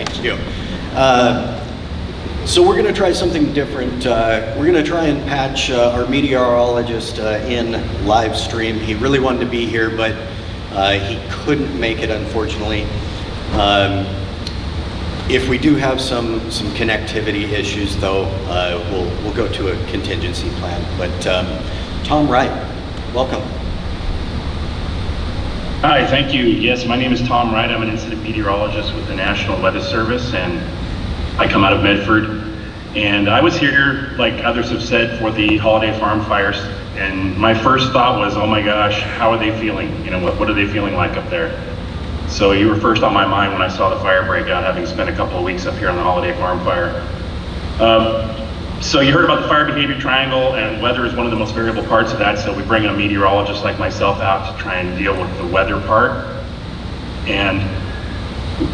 Thank you. So we're going to try something different. We're going to try and patch our meteorologist in live stream. He really wanted to be here, but he couldn't make it, unfortunately. If we do have some connectivity issues, though, we'll go to a contingency plan. But Tom Wright, welcome. Hi, thank you. Yes, my name is Tom Wright. I'm an incident meteorologist with the National Weather Service, and I come out of Medford. And I was here, like others have said, for the holiday farm fires. And my first thought was, oh my gosh, how are they feeling? You know, what are they feeling like up there? So you were first on my mind when I saw the fire break out, having spent a couple of weeks up here on the holiday farm fire. So you heard about the fire behavior triangle, and weather is one of the most variable parts of that. So we bring a meteorologist like myself out to try and deal with the weather part. And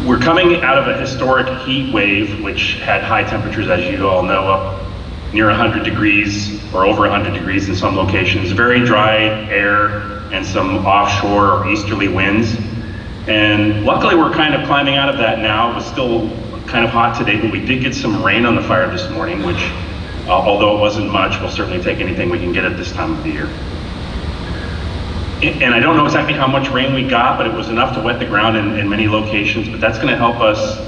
we're coming out of a historic heat wave, which had high temperatures, as you all know, up near 100 degrees or over 100 degrees in some locations. Very dry air and some offshore or easterly winds. And luckily we're kind of climbing out of that now. It was still kind of hot today, but we did get some rain on the fire this morning, which although it wasn't much, we'll certainly take anything we can get at this time of the year. And I don't know exactly how much rain we got, but it was enough to wet the ground in many locations, but that's gonna help us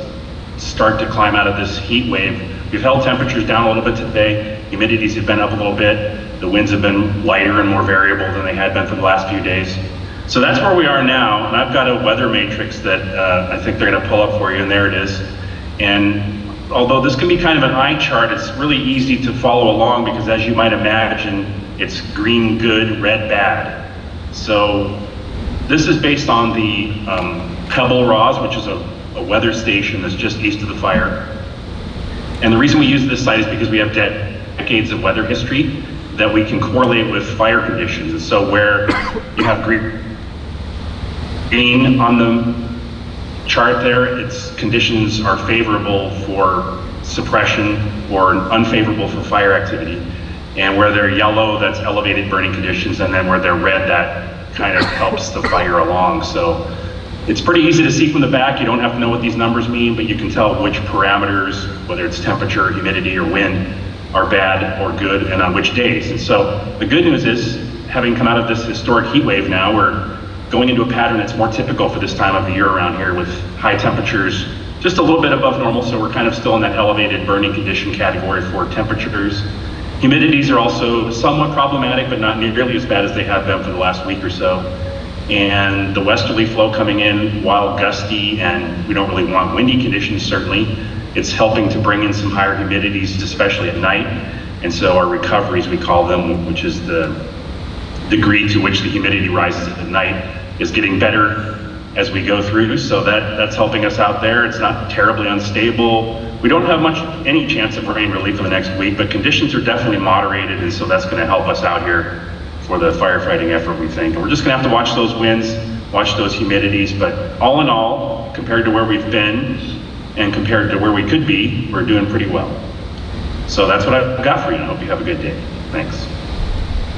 start to climb out of this heat wave. We've held temperatures down a little bit today. Humidities have been up a little bit. The winds have been lighter and more variable than they had been for the last few days. So that's where we are now, and I've got a weather matrix that I think they're gonna pull up for you, and there it is. And although this can be kind of an eye chart, it's really easy to follow along because, as you might imagine, it's green good, red bad. So this is based on the Pebble Ross, which is a weather station that's just east of the fire. And the reason we use this site is because we have decades of weather history that we can correlate with fire conditions. And so where you have green on the chart there, its conditions are favorable for suppression or unfavorable for fire activity. And where they're yellow, that's elevated burning conditions, and then where they're red, that kind of helps the fire along. So it's pretty easy to see from the back. You don't have to know what these numbers mean, but you can tell which parameters, whether it's temperature, humidity, or wind, are bad or good, and on which days. And so the good news is, having come out of this historic heat wave now, we're going into a pattern that's more typical for this time of the year around here, with high temperatures just a little bit above normal, so we're kind of still in that elevated burning condition category for temperatures. Humidities are also somewhat problematic, but not nearly as bad as they have been for the last week or so. And the westerly flow coming in, while gusty, and we don't really want windy conditions, certainly, it's helping to bring in some higher humidities, especially at night. And so our recoveries, we call them, which is the degree to which the humidity rises at night, is getting better as we go through. So that's helping us out there. It's not terribly unstable. We don't have any chance of rain really for the next week, but conditions are definitely moderated, and so that's gonna help us out here for the firefighting effort, we think. And we're just gonna have to watch those winds, watch those humidities, but all in all, compared to where we've been and compared to where we could be, we're doing pretty well. So that's what I've got for you, and I hope you have a good day. Thanks.